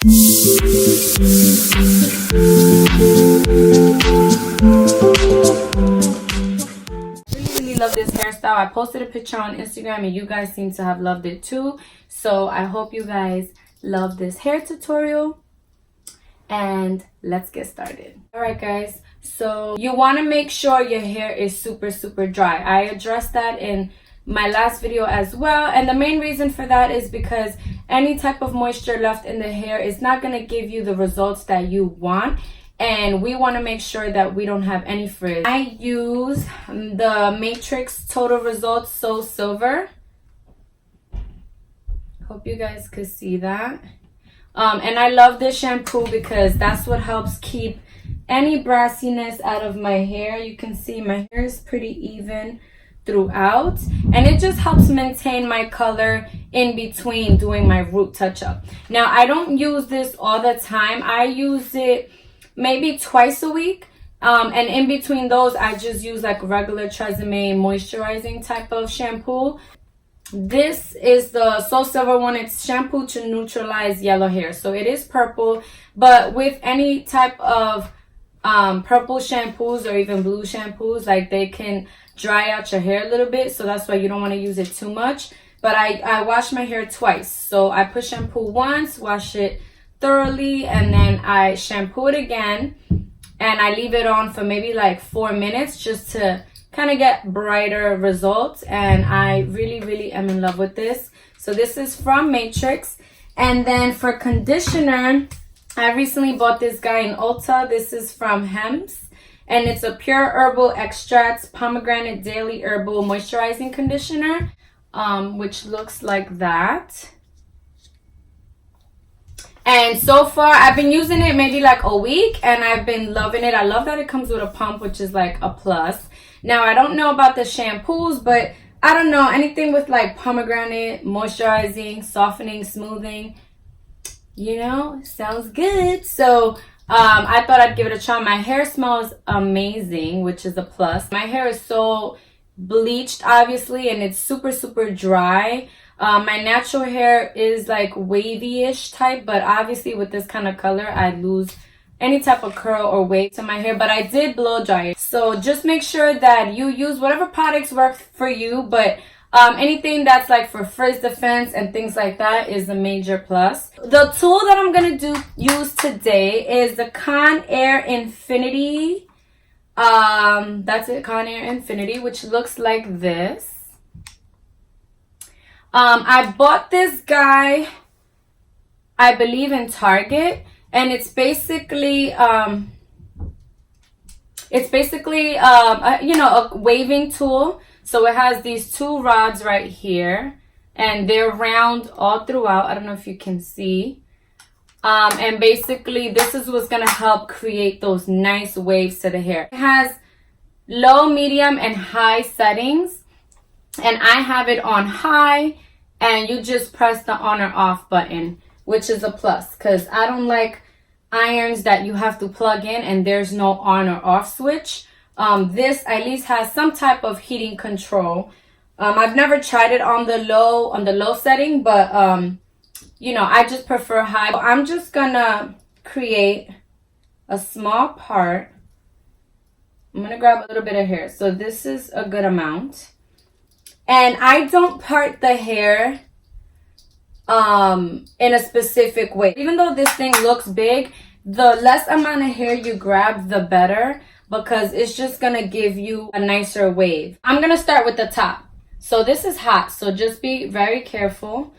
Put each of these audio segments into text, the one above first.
Really love this hairstyle. I posted a picture on Instagram and you guys seem to have loved it too. So I hope you guys love this hair tutorial. And let's get started. Alright guys, so you want to make sure your hair is super dry. I addressed that in my last video as well, and the main reason for that is because any type of moisture left in the hair is not going to give you the results that you want, and we want to make sure that we don't have any frizz. I use the Matrix Total Results So Silver. Hope you guys could see that. And I love this shampoo because that's what helps keep any brassiness out of my hair. You can see my hair is pretty even throughout, and it just helps maintain my color in between doing my root touch-up. Now, I don't use this all the time. I use it maybe twice a week, and in between those, I just use like regular Tresemme moisturizing type of shampoo. This is the So Silver one. It's shampoo to neutralize yellow hair. So it is purple, but with any type of purple shampoos or even blue shampoos, like they can dry out your hair a little bit. So that's why you don't want to use it too much. But I wash my hair twice. So I put shampoo once, wash it thoroughly, and then I shampoo it again. And I leave it on for maybe like 4 minutes just to kind of get brighter results, and I really am in love with this. So this is from Matrix. And then for conditioner, I recently bought this guy in Ulta. This is from Hems, and it's a pure herbal extracts pomegranate daily herbal moisturizing conditioner, which looks like that. And so far I've been using it maybe like a week, and I've been loving it. I love that it comes with a pump, which is like a plus. Now, I don't know about the shampoos, but I don't know, anything with like pomegranate, moisturizing, softening, smoothing, you know, sounds good. So I thought I'd give it a try. My hair smells amazing, which is a plus. My hair is so bleached, obviously, and it's super dry. My natural hair is like wavy-ish type, but obviously with this kind of color, I lose any type of curl or wave to my hair. But I did blow dry it. So just make sure that you use whatever products work for you, but anything that's like for frizz defense and things like that is a major plus. The tool that I'm gonna use today is the Conair Infiniti. That's it, Conair Infiniti, which looks like this. I bought this guy, I believe, in Target, and it's basically you know, a waving tool. So it has these two rods right here, and they're round all throughout. I don't know if you can see. And basically this is what's gonna help create those nice waves to the hair. It has low, medium, and high settings, and I have it on high, and you just press the on or off button, which is a plus because I don't like irons that you have to plug in and there's no on or off switch. This at least has some type of heating control. I've never tried it on the low setting, but you know, I just prefer high. So I'm just gonna create a small part. I'm gonna grab a little bit of hair. So this is a good amount. And I don't part the hair in a specific way. Even though this thing looks big, the less amount of hair you grab, the better, because it's just gonna give you a nicer wave. I'm gonna start with the top. So this is hot, so just be very careful.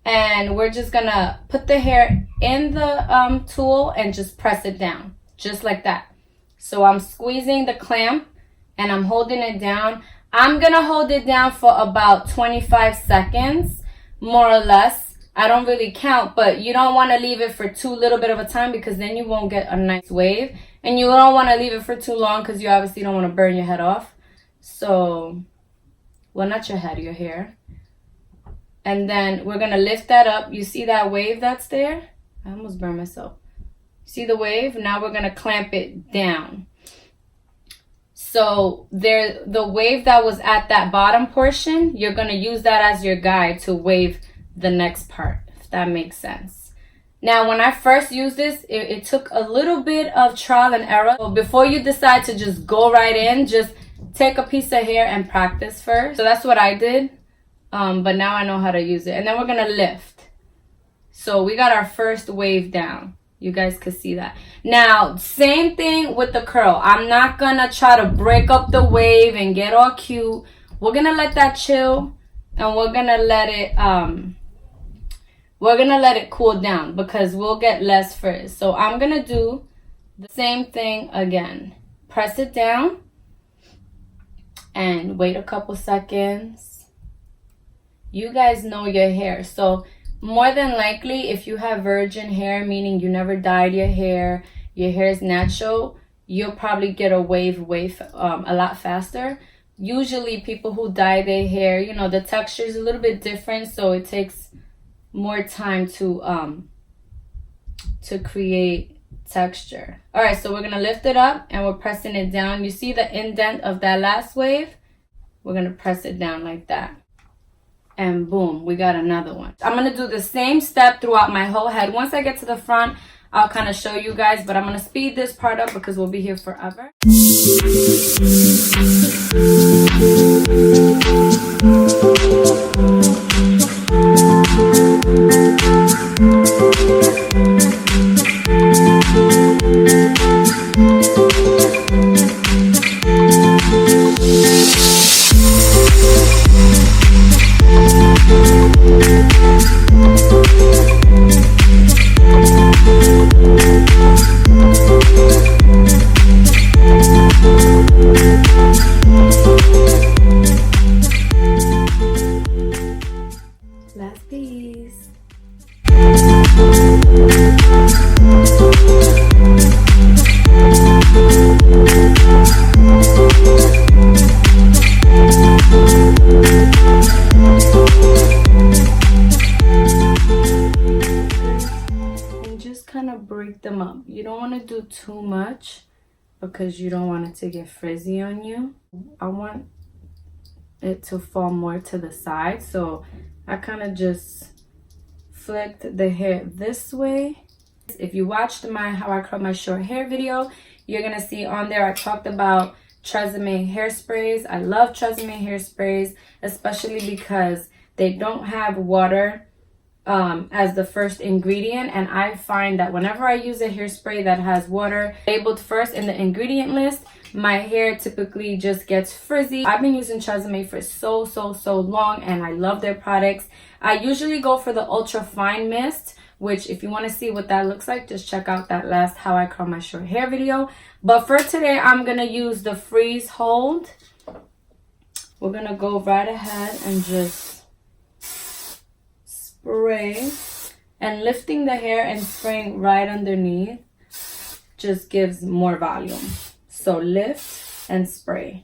And we're just gonna put the hair in the tool and just press it down, just like that. So I'm squeezing the clamp and I'm holding it down. I'm gonna hold it down for about 25 seconds, more or less. I don't really count, but you don't want to leave it for too little bit of a time because then you won't get a nice wave. And you don't want to leave it for too long because you obviously don't want to burn your head off. So, well, not your head, your hair. And then we're going to lift that up. You see that wave that's there? I almost burned myself. See the wave? Now we're going to clamp it down. So there, the wave that was at that bottom portion, you're going to use that as your guide to wave the next part, if that makes sense. Now, when I first used this, it took a little bit of trial and error. So before you decide to just go right in, just take a piece of hair and practice first. So that's what I did. But now I know how to use it. And then we're going to lift. So we got our first wave down. You guys could see that. Now, same thing with the curl. I'm not going to try to break up the wave and get all cute. We're going to let that chill. And we're going to let it cool down because we'll get less frizz. So I'm going to do the same thing again. Press it down and wait a couple seconds. You guys know your hair. So more than likely, if you have virgin hair, meaning you never dyed your hair is natural, you'll probably get a wave a lot faster. Usually people who dye their hair, you know, the texture is a little bit different, so it takes more time to create texture. All right, so we're gonna lift it up and we're pressing it down. You see the indent of that last wave? We're gonna press it down like that. And boom, we got another one. I'm gonna do the same step throughout my whole head. Once I get to the front, I'll kind of show you guys, but I'm gonna speed this part up because we'll be here forever. Last piece. And just kind of break them up. You don't want to do too much because you don't want it to get frizzy on you. I want it to fall more to the side, so I kind of just flicked the hair this way. If you watched my how I curl my short hair video, you're gonna see on there I talked about Tresemme hairsprays. I love Tresemme hairsprays, especially because they don't have water as the first ingredient, and I find that whenever I use a hairspray that has water labeled first in the ingredient list, my hair typically just gets frizzy. I've been using Tresemme for so long, and I love their products. I usually go for the ultra fine mist, which if you want to see what that looks like, just check out that last how I curl my short hair video. But for today, I'm gonna use the freeze hold. We're gonna go right ahead and just spray, and lifting the hair and spraying right underneath just gives more volume. So lift and spray.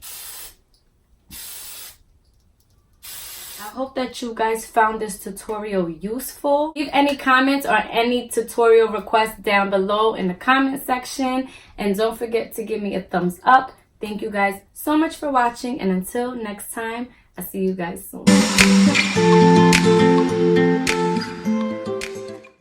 I hope that you guys found this tutorial useful. Leave any comments or any tutorial requests down below in the comment section, and don't forget to give me a thumbs up. Thank you guys so much for watching, and until next time, I'll see you guys soon.